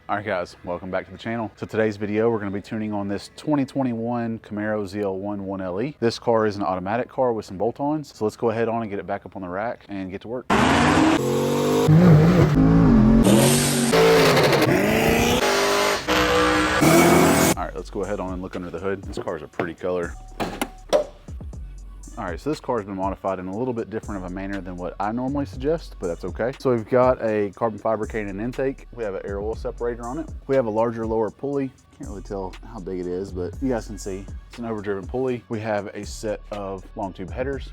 All right guys, welcome back to the channel. So today's video, we're going to be tuning on this 2021 Camaro ZL1 1LE. This car is an automatic car with some bolt-ons. So let's go ahead on and get it back up on the rack and get to work. All right, let's go ahead on and look under the hood. This car is a pretty color. All right, so this car has been modified in a little bit different of a manner than what I normally suggest, but that's okay. So we've got a carbon fiber Cannon intake. We have an air oil separator on it. We have a larger lower pulley. Can't really tell how big it is, but you guys can see it's an overdriven pulley. We have a set of long tube headers,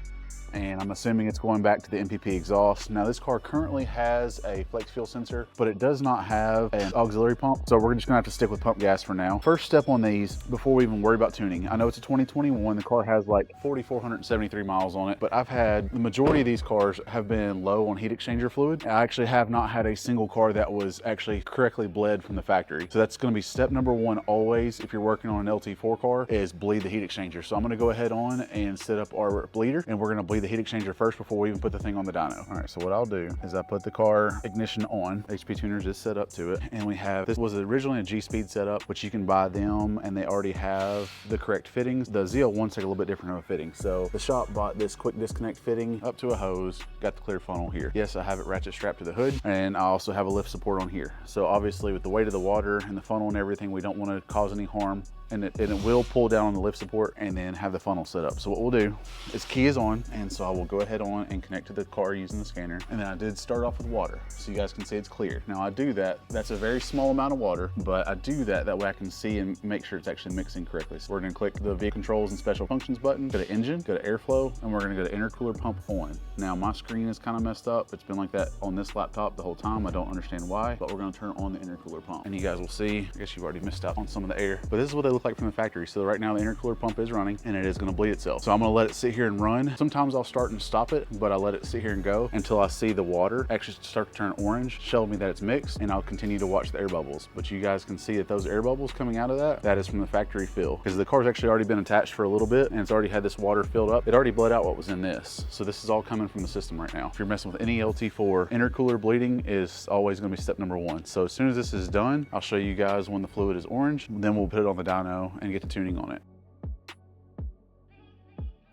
and I'm assuming it's going back to the MPP exhaust. Now this car currently has a flex fuel sensor, but it does not have an auxiliary pump. So we're just gonna have to stick with pump gas for now. First step on these, before we even worry about tuning, I know it's a 2021, the car has like 4,473 miles on it, but I've had, the majority of these cars have been low on heat exchanger fluid. I actually have not had a single car that was actually correctly bled from the factory. So that's gonna be step number one always, if you're working on an LT4 car, is bleed the heat exchanger. So I'm gonna go ahead on and set up our bleeder, and we're gonna bleed the heat exchanger first before we even put the thing on the dyno. All right, so what I'll do is I put the car ignition on. HPtuners is set up to it, and we have, this was originally a G-Speed setup, which you can buy them and they already have the correct fittings. The ZL1's take a little bit different of a fitting. So the shop bought this quick disconnect fitting up to a hose, got the clear funnel here. Yes, I have it ratchet strapped to the hood, and I also have a lift support on here. So obviously with the weight of the water and the funnel and everything, we don't want to cause any harm. And it will pull down on the lift support and then have the funnel set up. So what we'll do is key is on, and so I will go ahead on and connect to the car using the scanner. And then I did start off with water, so you guys can see it's clear. Now I do that, that's a very small amount of water, but I do that way I can see and make sure it's actually mixing correctly. So we're gonna click the vehicle controls and special functions button, go to engine, go to airflow, and we're gonna go to intercooler pump on. Now my screen is kind of messed up. It's been like that on this laptop the whole time. I don't understand why, but we're gonna turn on the intercooler pump. And you guys will see, I guess you've already missed out on some of the air, but this is what they look like from the factory. So right now the intercooler pump is running and it is going to bleed itself. So I'm going to let it sit here and run. Sometimes I'll start and stop it, but I let it sit here and go until I see the water actually start to turn orange, show me that it's mixed, and I'll continue to watch the air bubbles. But you guys can see that those air bubbles coming out of that is from the factory fill, because the car's actually already been attached for a little bit and it's already had this water filled up. It already bled out what was in this. So this is all coming from the system right now. If you're messing with any LT4, intercooler bleeding is always going to be step number one. So as soon as this is done, I'll show you guys when the fluid is orange, then we'll put it on the dyno and get to tuning on it.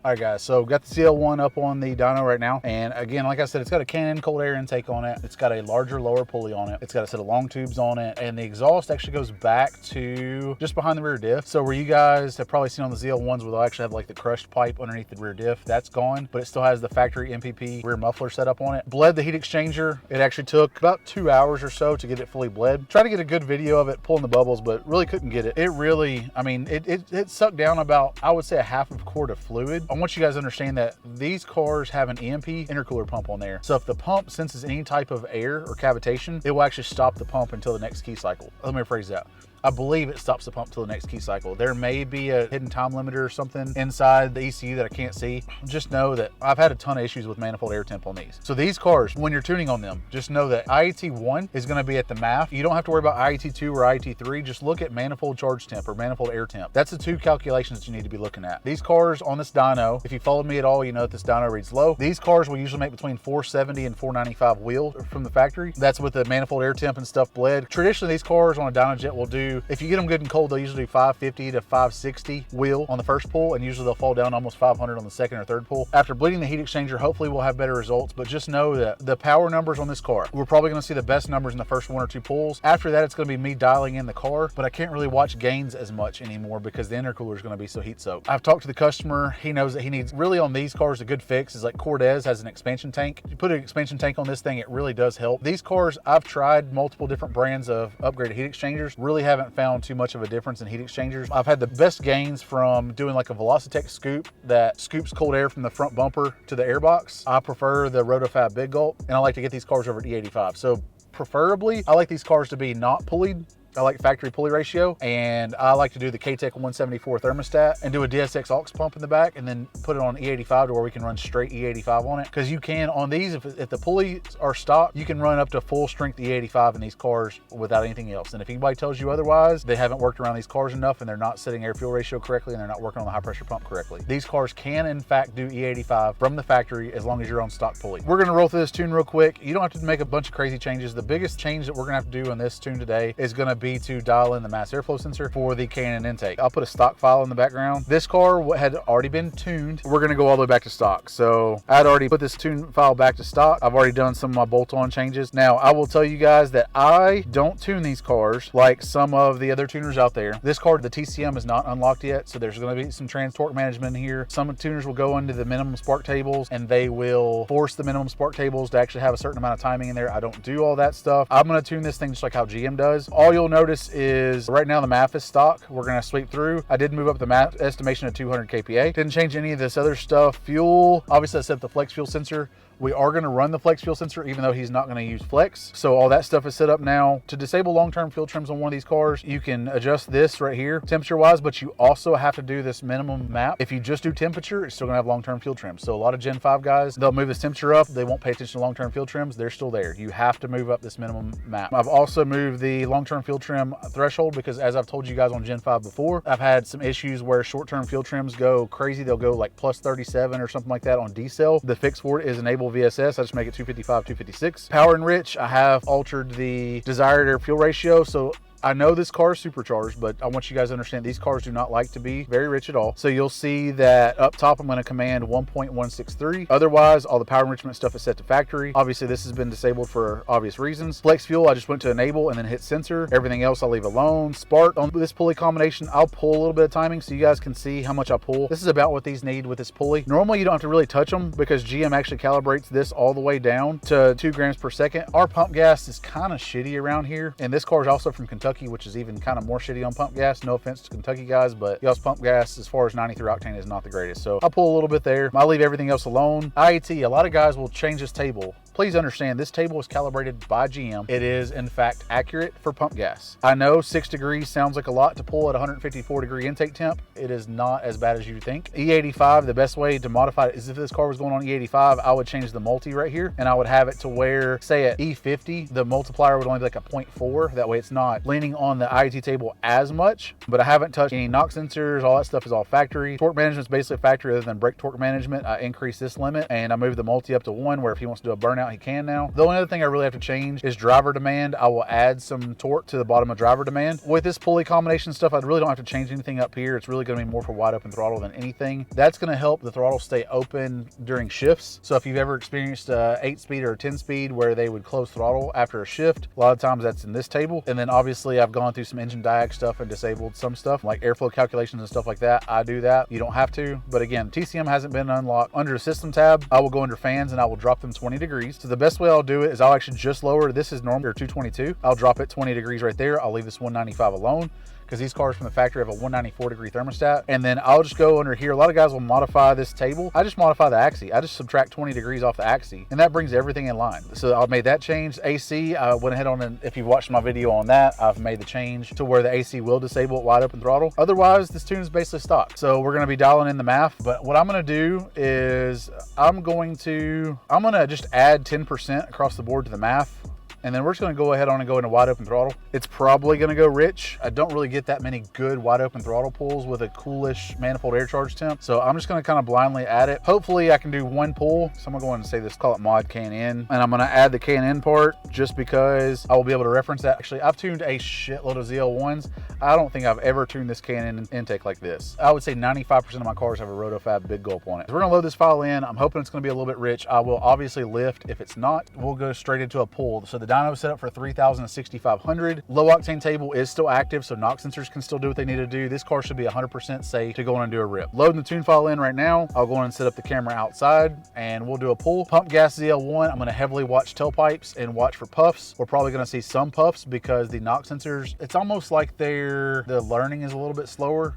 All right guys, so got the ZL1 up on the dyno right now. And again, like I said, it's got a Cannon cold air intake on it. It's got a larger lower pulley on it. It's got a set of long tubes on it. And the exhaust actually goes back to just behind the rear diff. So where you guys have probably seen on the ZL1s where they'll actually have like the crushed pipe underneath the rear diff, that's gone, but it still has the factory MPP rear muffler set up on it. Bled the heat exchanger. It actually took about 2 hours or so to get it fully bled. Tried to get a good video of it pulling the bubbles, but really couldn't get it. It really, I mean, it sucked down about, I would say, a half of quart of fluid. I want you guys to understand that these cars have an EMP intercooler pump on there. So if the pump senses any type of air or cavitation, it will actually stop the pump until the next key cycle. Let me rephrase that. I believe it stops the pump till the next key cycle. There may be a hidden time limiter or something inside the ECU that I can't see. Just know that I've had a ton of issues with manifold air temp on these. So these cars, when you're tuning on them, just know that IET1 is gonna be at the MAF. You don't have to worry about IET2 or IET3. Just look at manifold charge temp or manifold air temp. That's the two calculations that you need to be looking at. These cars on this dyno, if you followed me at all, you know that this dyno reads low. These cars will usually make between 470 and 495 wheel from the factory. That's with the manifold air temp and stuff bled. Traditionally, these cars on a dyno jet will do, if you get them good and cold, they'll usually do 550 to 560 wheel on the first pull, and usually they'll fall down almost 500 on the second or third pull. After bleeding the heat exchanger, hopefully we'll have better results, but just know that the power numbers on this car, we're probably gonna see the best numbers in the first 1 or 2 pulls. After that, it's gonna be me dialing in the car, but I can't really watch gains as much anymore because the intercooler is gonna be so heat soaked. I've talked to the customer. He knows that he needs, really on these cars, a good fix is like Cortez has an expansion tank. You put an expansion tank on this thing, it really does help. These cars, I've tried multiple different brands of upgraded heat exchangers, really haven't found too much of a difference in heat exchangers. I've had the best gains from doing like a Velocitech scoop that scoops cold air from the front bumper to the airbox. I prefer the Rotofab Big Gulp, and I like to get these cars over at E85. So preferably, I like these cars to be not pulleyed I like factory pulley ratio, and I like to do the K-Tech 174 thermostat and do a DSX aux pump in the back and then put it on E85 to where we can run straight E85 on it. Because you can, on these, if the pulleys are stock, you can run up to full strength E85 in these cars without anything else. And if anybody tells you otherwise, they haven't worked around these cars enough and they're not setting air fuel ratio correctly and they're not working on the high pressure pump correctly. These cars can in fact do E85 from the factory as long as you're on stock pulley. We're gonna roll through this tune real quick. You don't have to make a bunch of crazy changes. The biggest change that we're gonna have to do on this tune today is gonna be to dial in the mass airflow sensor for the K&N intake. I'll put a stock file in the background. This car had already been tuned. We're gonna go all the way back to stock. So I'd already put this tune file back to stock. I've already done some of my bolt-on changes. Now I will tell you guys that I don't tune these cars like some of the other tuners out there. This car, the TCM, is not unlocked yet, so there's gonna be some trans torque management here. Some tuners will go into the minimum spark tables and they will force the minimum spark tables to actually have a certain amount of timing in there. I don't do all that stuff. I'm gonna tune this thing just like how GM does. All you'll notice is right now the MAF is stock. We're gonna sweep through. I did move up the MAF estimation to 200 kPa. Didn't change any of this other stuff. Fuel, obviously I set the flex fuel sensor. We are going to run the flex fuel sensor even though he's not going to use flex. So all that stuff is set up now. To disable long-term fuel trims on one of these cars, you can adjust this right here temperature wise, but you also have to do this minimum map. If you just do temperature, it's still going to have long-term fuel trims. So a lot of Gen 5 guys, they'll move this temperature up. They won't pay attention to long-term fuel trims. They're still there. You have to move up this minimum map. I've also moved the long-term fuel trim threshold because as I've told you guys on Gen 5 before, I've had some issues where short-term fuel trims go crazy. They'll go like plus 37 or something like that on D-cell. The fix for it is enable VSS. I just make it 255, 256. Power Enrich, I have altered the desired air fuel ratio. So I know this car is supercharged, but I want you guys to understand these cars do not like to be very rich at all. So you'll see that up top, I'm going to command 1.163. Otherwise, all the power enrichment stuff is set to factory. Obviously, this has been disabled for obvious reasons. Flex fuel, I just went to enable and then hit sensor. Everything else I'll leave alone. Spark on this pulley combination, I'll pull a little bit of timing so you guys can see how much I pull. This is about what these need with this pulley. Normally, you don't have to really touch them because GM actually calibrates this all the way down to 2 grams per second. Our pump gas is kind of shitty around here. And this car is also from Kentucky, which is even kind of more shitty on pump gas. No offense to Kentucky guys, but y'all's pump gas as far as 93 octane is not the greatest. So I'll pull a little bit there. I'll leave everything else alone. IAT, a lot of guys will change this table. Please understand this table is calibrated by GM. It is in fact accurate for pump gas. I know 6 degrees sounds like a lot to pull at 154 degree intake temp. It is not as bad as you think. E85, the best way to modify it is if this car was going on E85, I would change the multi right here and I would have it to where, say at E50, the multiplier would only be like a 0.4. That way it's not leaning on the IAT table as much, but I haven't touched any knock sensors. All that stuff is all factory. Torque management is basically factory other than brake torque management. I increased this limit and I moved the multi up to 1 where if he wants to do a burnout, he can now. The only other thing I really have to change is driver demand. I will add some torque to the bottom of driver demand. With this pulley combination stuff, I really don't have to change anything up here. It's really going to be more for wide open throttle than anything. That's going to help the throttle stay open during shifts. So if you've ever experienced a 8-speed or a 10-speed where they would close throttle after a shift, a lot of times that's in this table. And then obviously I've gone through some engine diag stuff and disabled some stuff like airflow calculations and stuff like that. I do that. You don't have to. But again, TCM hasn't been unlocked. Under the system tab, I will go under fans and I will drop them 20 degrees. So the best way I'll do it is I'll actually just lower, this is normal or 222. I'll drop it 20 degrees right there. I'll leave this 195 alone because these cars from the factory have a 194 degree thermostat. And then I'll just go under here. A lot of guys will modify this table. I just modify the axis. I just subtract 20 degrees off the axis and that brings everything in line. So I made that change. AC, I went ahead on, and if you've watched my video on that, I've made the change to where the AC will disable at wide open throttle. Otherwise, this tune is basically stock. So we're gonna be dialing in the MAF, but what I'm gonna do is I'm gonna just add 10% across the board to the MAF. And then we're just gonna go ahead on and go into wide open throttle. It's probably gonna go rich. I don't really get that many good wide open throttle pulls with a coolish manifold air charge temp. So I'm just gonna kind of blindly add it. Hopefully I can do 1 pull. So I'm gonna go ahead and say this, call it mod K&N. And I'm gonna add the K&N part just because I will be able to reference that. Actually, I've tuned a shitload of ZL1s. I don't think I've ever tuned this K&N intake like this. I would say 95% of my cars have a Rotofab big gulp on it. So we're gonna load this file in. I'm hoping it's gonna be a little bit rich. I will obviously lift. If it's not, we'll go straight into a pull. So the dyno is set up for 3,000 to 6,500. Low octane table is still active, so knock sensors can still do what they need to do. This car should be 100% safe to go on and do a rip. Loading the tune file in right now. I'll go on and set up the camera outside and we'll do a pull. Pump gas ZL1, I'm gonna heavily watch tailpipes and watch for puffs. We're probably gonna see some puffs because the knock sensors, it's almost like the learning is a little bit slower,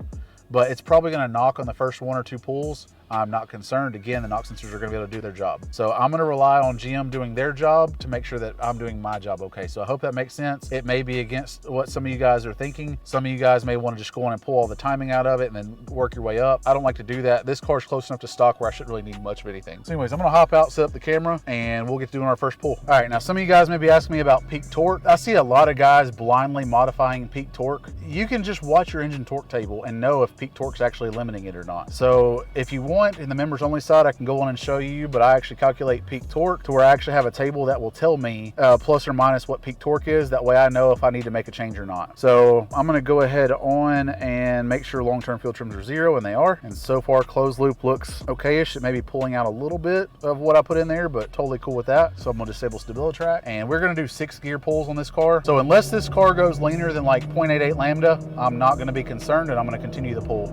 but it's probably gonna knock on the first 1 or 2 pulls. I'm not concerned. Again, the knock sensors are gonna be able to do their job. So I'm gonna rely on GM doing their job to make sure that I'm doing my job okay. So I hope that makes sense. It may be against what some of you guys are thinking. Some of you guys may want to just go on and pull all the timing out of it and then work your way up. I don't like to do that. This car's close enough to stock where I shouldn't really need much of anything. So anyways, I'm gonna hop out, set up the camera, and we'll get to doing our first pull. All right, now some of you guys may be asking me about peak torque. I see a lot of guys blindly modifying peak torque. You can just watch your engine torque table and know if peak torque is actually limiting it or not. So if you want, in the members only side, I can go on and show you, but I actually calculate peak torque to where I actually have a table that will tell me plus or minus what peak torque is. That way I know if I need to make a change or not. So I'm gonna go ahead on and make sure long-term fuel trims are 0, and they are. And so far closed loop looks okay-ish. It may be pulling out a little bit of what I put in there, but totally cool with that. So I'm gonna disable StabiliTrak, and we're gonna do 6 gear pulls on this car. So unless this car goes leaner than like 0.88 Lambda, I'm not gonna be concerned, and I'm gonna continue the pull.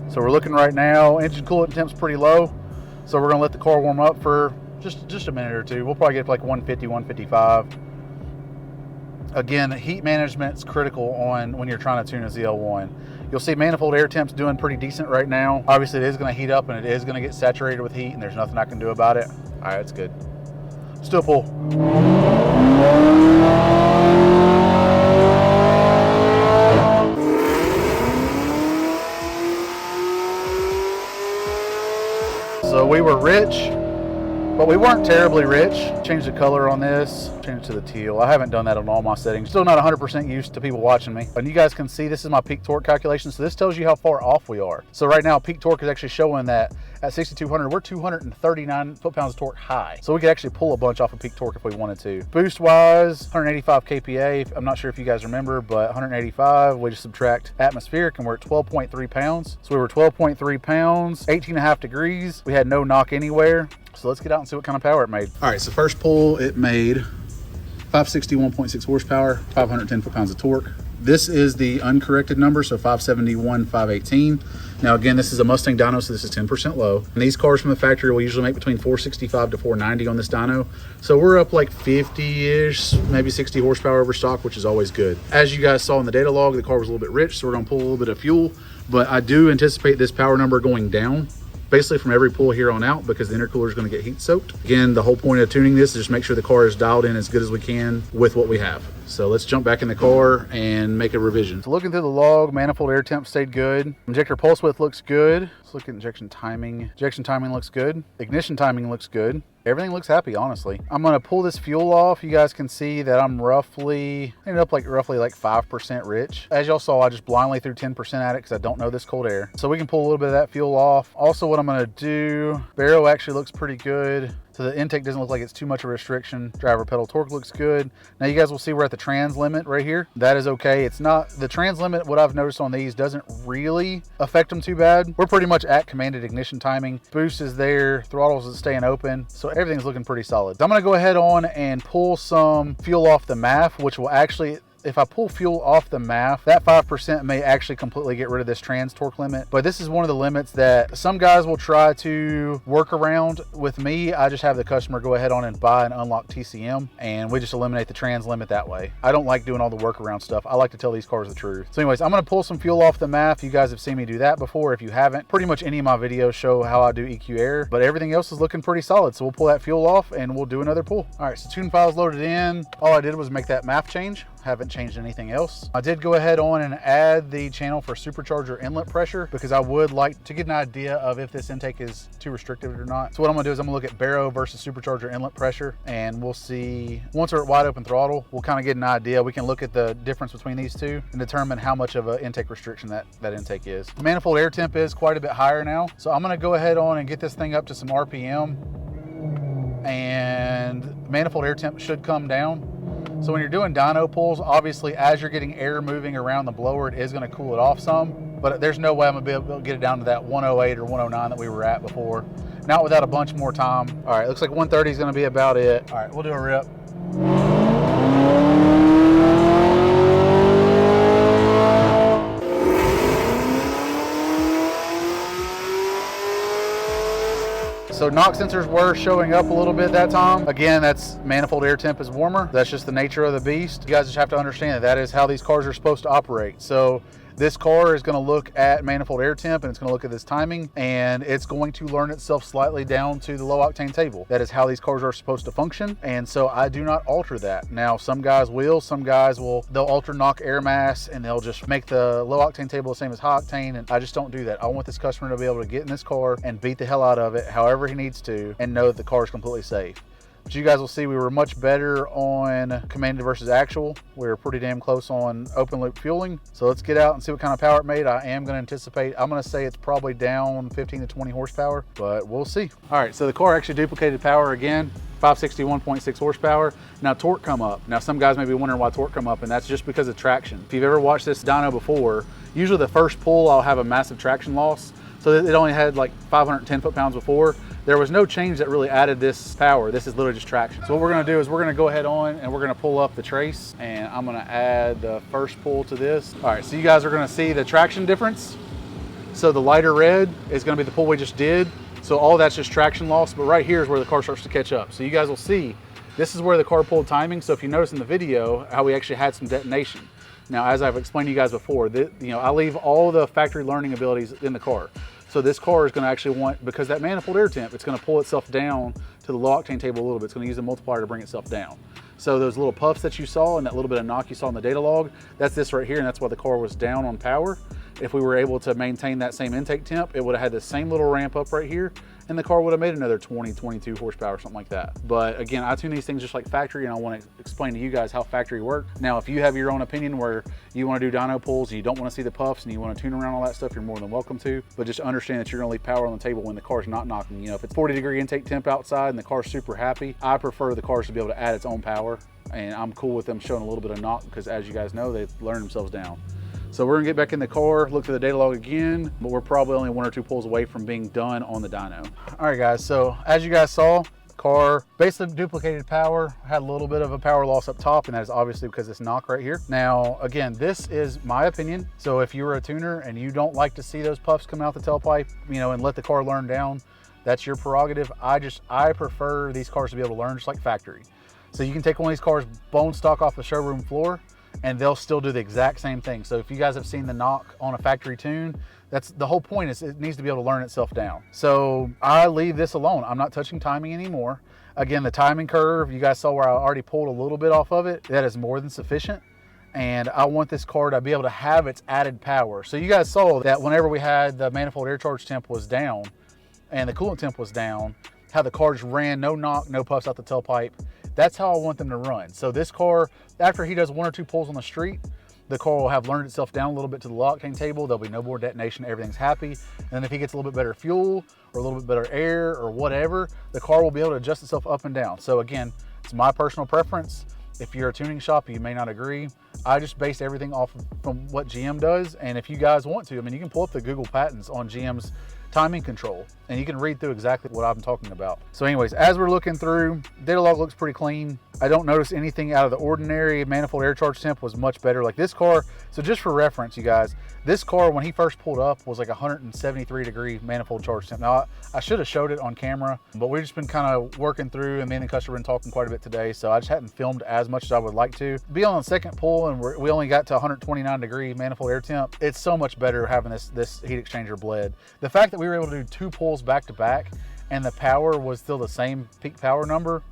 So we're looking right now, engine coolant temp's pretty low. So we're gonna let the car warm up for just a minute or two. We'll probably get to like 150, 155. Again, heat management's critical on when you're trying to tune a ZL1. You'll see manifold air temp's doing pretty decent right now. Obviously it is gonna heat up and it is gonna get saturated with heat, and there's nothing I can do about it. All right, that's good. Still pull. So we were rich, but we weren't terribly rich. Change the color on this, change it to the teal. I haven't done that on all my settings. Still not 100% used to people watching me. And you guys can see this is my peak torque calculation. So this tells you how far off we are. So right now peak torque is actually showing that at 6,200, we're 239 foot-pounds of torque high. So we could actually pull a bunch off of peak torque if we wanted to. Boost-wise, 185 kPa. I'm not sure if you guys remember, but 185, we just subtract atmospheric and we're at 12.3 pounds. So we were 12.3 pounds, 18.5 degrees. We had no knock anywhere. So let's get out and see what kind of power it made. All right, so first pull, it made 561.6 horsepower, 510 foot-pounds of torque. This is the uncorrected number, so 571, 518. Now again, this is a Mustang dyno, so this is 10% low. And these cars from the factory will usually make between 465 to 490 on this dyno. So we're up like 50-ish, maybe 60 horsepower over stock, which is always good. As you guys saw in the data log, the car was a little bit rich, so we're gonna pull a little bit of fuel, but I do anticipate this power number going down basically from every pull here on out, because the intercooler is going to get heat soaked. Again, the whole point of tuning this is just make sure the car is dialed in as good as we can with what we have. So let's jump back in the car and make a revision. So looking through the log, manifold air temp stayed good. Injector pulse width looks good. Let's look at injection timing. Injection timing looks good. Ignition timing looks good. Everything looks happy, honestly. I'm gonna pull this fuel off. You guys can see that I'm roughly, ended up like roughly like 5% rich. As y'all saw, I just blindly threw 10% at it because I don't know this cold air. So we can pull a little bit of that fuel off. Also, what I'm gonna do, barrel actually looks pretty good. So the intake doesn't look like it's too much of a restriction. Driver pedal torque looks good. Now you guys will see we're at the trans limit right here. That is okay. It's not, the trans limit, what I've noticed on these doesn't really affect them too bad. We're pretty much at commanded ignition timing. Boost is there, throttles is staying open. So everything's looking pretty solid. So I'm gonna go ahead on and pull some fuel off the MAF, which will actually, if I pull fuel off the MAF, that 5% may actually completely get rid of this trans torque limit. But this is one of the limits that some guys will try to work around. With me, I just have the customer go ahead on and buy an unlocked TCM, and we just eliminate the trans limit that way. I don't like doing all the workaround stuff. I like to tell these cars the truth. So anyways, I'm gonna pull some fuel off the MAF. You guys have seen me do that before. If you haven't, pretty much any of my videos show how I do EQ air, but everything else is looking pretty solid. So we'll pull that fuel off and we'll do another pull. All right, so tune file's loaded in. All I did was make that MAF change. Haven't changed anything else. I did go ahead on and add the channel for supercharger inlet pressure because I would like to get an idea of if this intake is too restrictive or not. So what I'm gonna do is I'm gonna look at baro versus supercharger inlet pressure, and we'll see, once we're at wide open throttle, we'll kind of get an idea. We can look at the difference between these two and determine how much of an intake restriction that intake is. The manifold air temp is quite a bit higher now. So I'm gonna go ahead on and get this thing up to some RPM, and manifold air temp should come down. So when you're doing dyno pulls, obviously as you're getting air moving around the blower, it is gonna cool it off some, but there's no way I'm gonna be able to get it down to that 108 or 109 that we were at before. Not without a bunch more time. All right, looks like 130 is gonna be about it. All right, we'll do a rip. So knock sensors were showing up a little bit that time. Again, that's manifold air temp is warmer. That's just the nature of the beast. You guys just have to understand that that is how these cars are supposed to operate. So This car is going to look at manifold air temp, and it's going to look at this timing, and it's going to learn itself slightly down to the low octane table. That is how these cars are supposed to function, and so I do not alter that. Now, some guys will, they'll alter knock air mass, and they'll just make the low octane table the same as high octane, and I just don't do that. I want this customer to be able to get in this car and beat the hell out of it however he needs to, and know that the car is completely safe. But you guys will see we were much better on commanded versus actual. We were pretty damn close on open loop fueling. So let's get out and see what kind of power it made. I am going to anticipate, I'm going to say it's probably down 15 to 20 horsepower, but we'll see. All right, so the car actually duplicated power again, 561.6 horsepower. Now torque come up. Now some guys may be wondering why torque come up, and that's just because of traction. If you've ever watched this dyno before, usually the first pull I'll have a massive traction loss. So it only had like 510 foot-pounds before. There was no change that really added this power. This is literally just traction. So what we're gonna do is we're gonna go ahead on and we're gonna pull up the trace, and I'm gonna add the first pull to this. All right, so you guys are gonna see the traction difference. So the lighter red is gonna be the pull we just did. So all that's just traction loss, but right here is where the car starts to catch up. So you guys will see, this is where the car pulled timing. So if you notice in the video, how we actually had some detonation. Now, as I've explained to you guys before, I leave all the factory learning abilities in the car. So this car is going to actually want, because that manifold air temp, it's going to pull itself down to the low octane table a little bit. It's going to use a multiplier to bring itself down. So those little puffs that you saw and that little bit of knock you saw in the data log, that's this right here, and that's why the car was down on power. If we were able to maintain that same intake temp, it would have had the same little ramp up right here, and the car would have made another 20, 22 horsepower, something like that. But again, I tune these things just like factory, and I want to explain to you guys how factory work. Now, if you have your own opinion where you want to do dyno pulls and you don't want to see the puffs and you want to tune around all that stuff, you're more than welcome to. But just understand that you're going to leave power on the table when the car's not knocking. If it's 40-degree intake temp outside and the car's super happy, I prefer the cars to be able to add its own power, and I'm cool with them showing a little bit of knock because, as you guys know, they learn themselves down. So we're gonna get back in the car, look through the data log again, but we're probably only 1 or 2 pulls away from being done on the dyno. All right, guys, so as you guys saw, the car basically duplicated power, had a little bit of a power loss up top, and that is obviously because it's knock right here. Now, again, this is my opinion. So if you're a tuner and you don't like to see those puffs come out the tailpipe, and let the car learn down, that's your prerogative. I prefer these cars to be able to learn just like factory. So you can take one of these cars bone stock off the showroom floor, and they'll still do the exact same thing. So if you guys have seen the knock on a factory tune, that's the whole point, is it needs to be able to learn itself down. So I leave this alone. I'm not touching timing anymore. Again, the timing curve, you guys saw where I already pulled a little bit off of it. That is more than sufficient. And I want this car to be able to have its added power. So you guys saw that whenever we had the manifold air charge temp was down and the coolant temp was down, how the car just ran, no knock, no puffs out the tailpipe. That's how I want them to run. So this car, after he does 1 or 2 pulls on the street, the car will have learned itself down a little bit to the low octane table. There'll be no more detonation, everything's happy. And then if he gets a little bit better fuel or a little bit better air or whatever, the car will be able to adjust itself up and down. So again, it's my personal preference. If you're a tuning shop, you may not agree. I just base everything off from what GM does. And if you guys want to, you can pull up the Google patents on GM's timing control, and you can read through exactly what I'm talking about. So anyways, as we're looking through, data log looks pretty clean. I don't notice anything out of the ordinary. Manifold air charge temp was much better. Like this car, so just for reference, you guys, this car, when he first pulled up, was like 173-degree manifold charge temp. Now, I should have showed it on camera, but we've just been kind of working through, and me and the customer have been talking quite a bit today, so I just hadn't filmed as much as I would like to. Be on the second pull, and we only got to 129-degree manifold air temp. It's so much better having this heat exchanger bled. The fact that we were able to do 2 pulls back to back, and the power was still the same peak power number,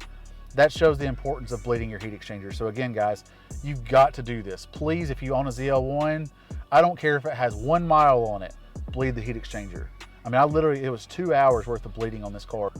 that shows the importance of bleeding your heat exchanger. So again, guys, you've got to do this. Please, if you own a ZL1, I don't care if it has 1 mile on it, bleed the heat exchanger. It was 2 hours worth of bleeding on this car.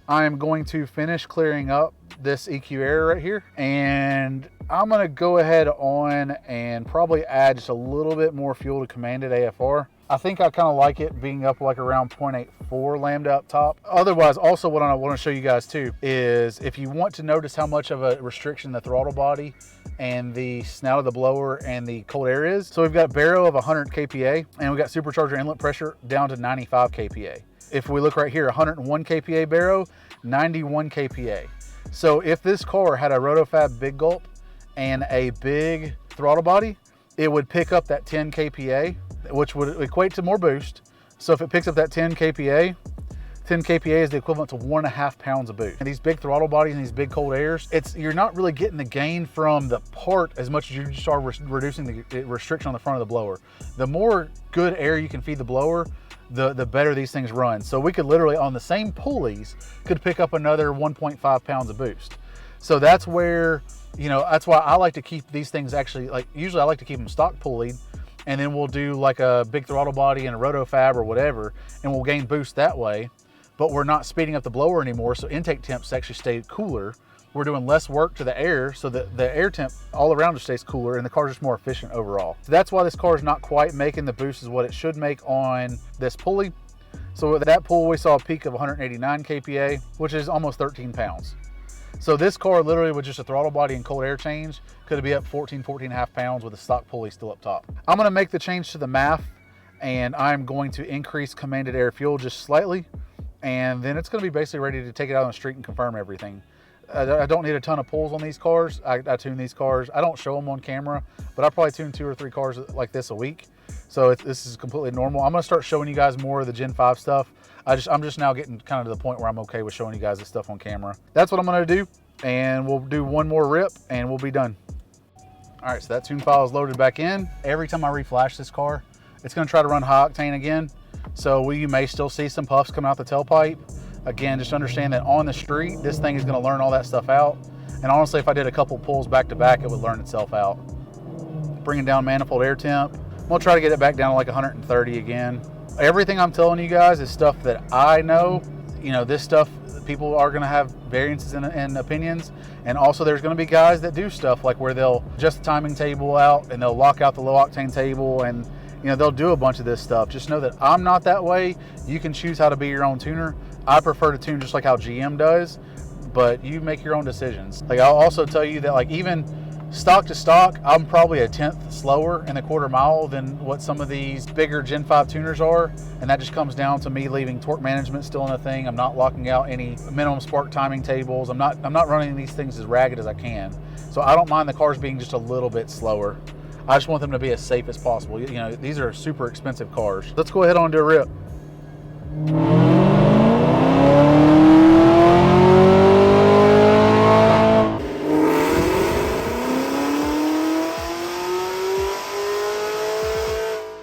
I am going to finish clearing up this EQ area right here, and I'm gonna go ahead on and probably add just a little bit more fuel to commanded AFR. I think I kind of like it being up like around 0.84 lambda up top. Otherwise, also what I want to show you guys too is if you want to notice how much of a restriction the throttle body and the snout of the blower and the cold air is. So we've got baro of 100 kPa, and we've got supercharger inlet pressure down to 95 kPa. If we look right here, 101 kPa baro, 91 kPa. So if this car had a Rotofab big gulp and a big throttle body, it would pick up that 10 kPa, which would equate to more boost. So if it picks up that 10 kPa, 10 kPa is the equivalent to 1.5 pounds of boost. And these big throttle bodies and these big cold airs, you're not really getting the gain from the part as much as you just are reducing the restriction on the front of the blower. The more good air you can feed the blower, the better these things run. So we could literally, on the same pulleys, could pick up another 1.5 pounds of boost. So that's where, you know, that's why I like to keep these things actually, like usually I like to keep them stock pulleyed, and then we'll do like a big throttle body and a rotofab or whatever, and we'll gain boost that way. But we're not speeding up the blower anymore, so intake temps actually stay cooler. We're doing less work to the air, so that the air temp all around just stays cooler, and the car's just more efficient overall. So that's why this car is not quite making the boost as what it should make on this pulley. So with that pull, we saw a peak of 189 kPa, which is almost 13 pounds. So this car literally with just a throttle body and cold air change could be up 14.5 pounds with a stock pulley still up top. I'm gonna make the change to the MAF, and I'm going to increase commanded air fuel just slightly, and then it's gonna be basically ready to take it out on the street and confirm everything. I don't need a ton of pulls on these cars. I tune these cars. I don't show them on camera, but I probably tune 2 or 3 cars like this a week. So this is completely normal. I'm gonna start showing you guys more of the Gen 5 stuff. I'm just now getting kind of to the point where I'm okay with showing you guys this stuff on camera. That's what I'm gonna do, and we'll do one more rip and we'll be done. All right, so that tune file is loaded back in. Every time I reflash this car, it's gonna try to run high octane again. So you may still see some puffs coming out the tailpipe. Again, just understand that on the street, this thing is gonna learn all that stuff out. And honestly, if I did a couple pulls back to back, it would learn itself out. Bringing down manifold air temp. I'm gonna try to get it back down to like 130 again. Everything I'm telling you guys is stuff that I know. You know, this stuff, people are gonna have variances in opinions. And also there's gonna be guys that do stuff like where they'll adjust the timing table out and they'll lock out the low octane table, and you know, they'll do a bunch of this stuff. Just know that I'm not that way. You can choose how to be your own tuner. I prefer to tune just like how GM does, but you make your own decisions. Like I'll also tell you that like even stock to stock, I'm probably a 1/10 slower in the quarter mile than what some of these bigger Gen 5 tuners are. And that just comes down to me leaving torque management still in a thing. I'm not locking out any minimum spark timing tables. I'm not running these things as ragged as I can. So I don't mind the cars being just a little bit slower. I just want them to be as safe as possible. You know, these are super expensive cars. Let's go ahead on and do a rip.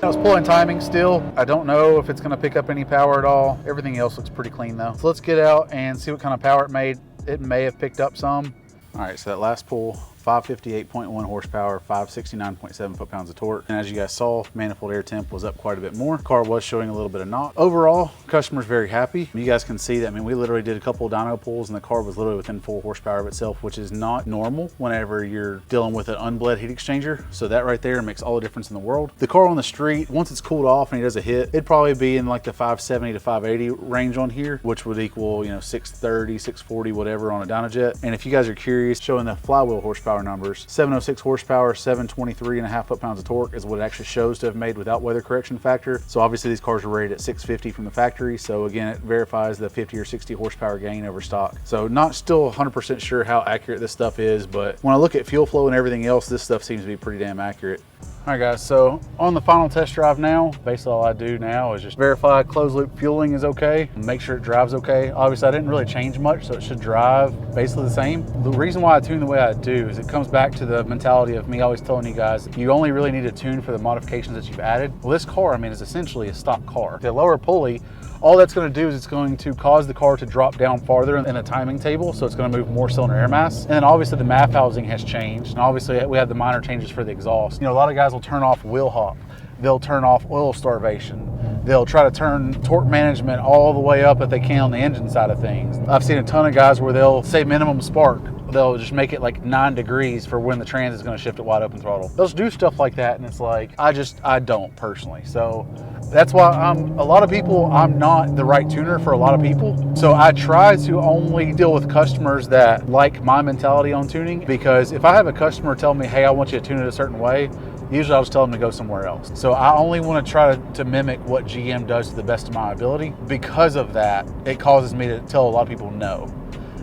I was pulling timing still. I don't know if it's gonna pick up any power at all. Everything else looks pretty clean though. So let's get out and see what kind of power it made. It may have picked up some. All right, so that last pull, 558.1 horsepower, 569.7 foot-pounds of torque. And as you guys saw, manifold air temp was up quite a bit more. Car was showing a little bit of knock. Overall, customer's very happy. You guys can see that. I mean, we literally did a couple of dyno pulls and the car was literally within full horsepower of itself, which is not normal whenever you're dealing with an unbled heat exchanger. So that right there makes all the difference in the world. The car on the street, once it's cooled off and he does a hit, it'd probably be in like the 570 to 580 range on here, which would equal, you know, 630, 640, whatever on a Dynojet. And if you guys are curious, showing the flywheel horsepower numbers, 706 horsepower, 723.5 foot-pounds of torque is what it actually shows to have made without weather correction factor. So obviously these cars are rated at 650 from the factory. So again, it verifies the 50 or 60 horsepower gain over stock. So not still 100% sure how accurate this stuff is, but when I look at fuel flow and everything else, this stuff seems to be pretty damn accurate. All right guys, so on the final test drive now, basically all I do now is just verify closed loop fueling is okay and make sure it drives okay. Obviously I didn't really change much, so it should drive basically the same. The reason why I tune the way I do is it comes back to the mentality of me always telling you guys, you only really need to tune for the modifications that you've added. Well, this car, I mean, is essentially a stock car. The lower pulley, all that's going to do is it's going to cause the car to drop down farther in the timing table, so it's going to move more cylinder air mass. And then obviously the MAF housing has changed, and obviously we have the minor changes for the exhaust. You know, a lot of guys will turn off wheel hop, they'll turn off oil starvation, they'll try to turn torque management all the way up if they can on the engine side of things. I've seen a ton of guys where they'll say minimum spark, they'll just make it like 9 degrees for when the trans is going to shift at wide open throttle. They'll just do stuff like that, and it's like, I don't personally. So that's why a lot of people, I'm not the right tuner for a lot of people. So I try to only deal with customers that like my mentality on tuning, because if I have a customer tell me, hey, I want you to tune it a certain way, usually I'll just tell them to go somewhere else. So I only want to try to mimic what GM does to the best of my ability. Because of that, it causes me to tell a lot of people no.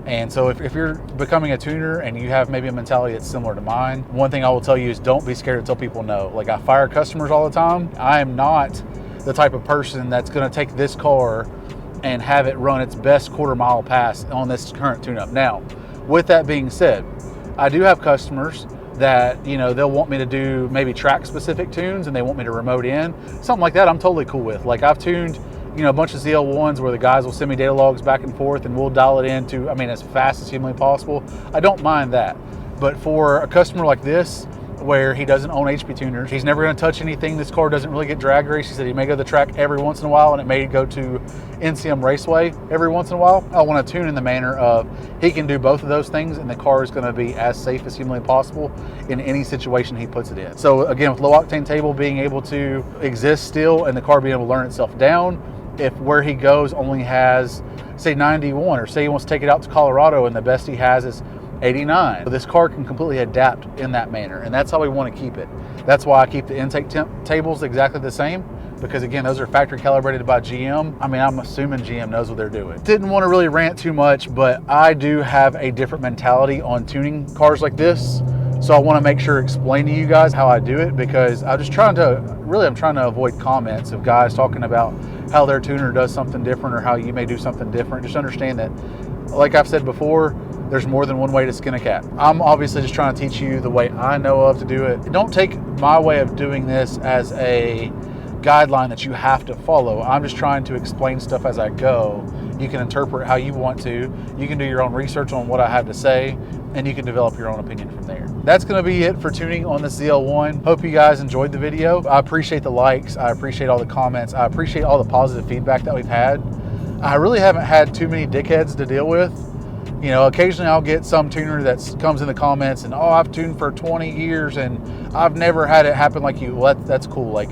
And so if you're becoming a tuner and you have maybe a mentality that's similar to mine, one thing I will tell you is don't be scared to tell people no. Like, I fire customers all the time. I am not the type of person that's going to take this car and have it run its best quarter-mile pass on this current tune-up. Now, with that being said, I do have customers that, you know, they'll want me to do maybe track-specific tunes and they want me to remote in. Something like that I'm totally cool with. Like, I've tuned, you know, a bunch of ZL1s where the guys will send me data logs back and forth and we'll dial it in to, I mean, as fast as humanly possible. I don't mind that. But for a customer like this, where he doesn't own HPtuners, he's never going to touch anything. This car doesn't really get drag race. He said he may go to the track every once in a while, and it may go to NCM Raceway every once in a while. I want to tune in the manner of he can do both of those things, and the car is going to be as safe as humanly possible in any situation he puts it in. So again, with low octane table being able to exist still, and the car being able to learn itself down, if where he goes only has, say, 91, or say he wants to take it out to Colorado and the best he has is 89. This car can completely adapt in that manner, and that's how we want to keep it. That's why I keep the intake temp tables exactly the same, because again, those are factory calibrated by GM. I mean, I'm assuming GM knows what they're doing. Didn't want to really rant too much, but I do have a different mentality on tuning cars like this. So I want to make sure to explain to you guys how I do it, because I'm just trying to, really, I'm trying to avoid comments of guys talking about how their tuner does something different or how you may do something different. Just understand that, like I've said before, there's more than one way to skin a cat. I'm obviously just trying to teach you the way I know of to do it. Don't take my way of doing this as a guideline that you have to follow. I'm just trying to explain stuff as I go. You can interpret how you want to. You can do your own research on what I have to say, and you can develop your own opinion from there. That's gonna be it for tuning on the ZL1. Hope you guys enjoyed the video. I appreciate the likes. I appreciate all the comments. I appreciate all the positive feedback that we've had. I really haven't had too many dickheads to deal with. You know, occasionally I'll get some tuner that comes in the comments and, oh, I've tuned for 20 years and I've never had it happen like you. Well, that's cool. Like,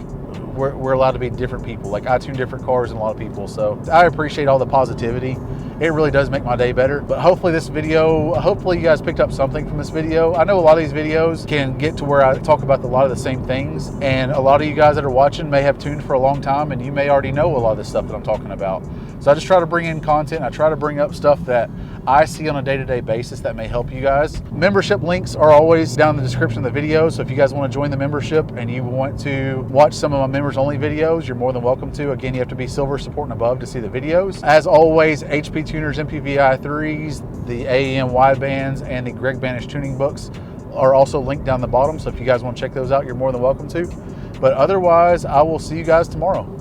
we're allowed to be different people. Like, I tune different cars than a lot of people. So I appreciate all the positivity. It really does make my day better. But hopefully this video, hopefully you guys picked up something from this video. I know a lot of these videos can get to where I talk about a lot of the same things. And a lot of you guys that are watching may have tuned for a long time and you may already know a lot of this stuff that I'm talking about. So I just try to bring in content. I try to bring up stuff that I see on a day-to-day basis that may help you guys. Membership links are always down in the description of the video. So if you guys want to join the membership and you want to watch some of my members only videos, you're more than welcome to. Again, you have to be silver support and above to see the videos. As always, HPtuners MPVI 3s, the AEM Widebands, and the Greg Banish tuning books are also linked down the bottom. So if you guys want to check those out, you're more than welcome to. But otherwise, I will see you guys tomorrow.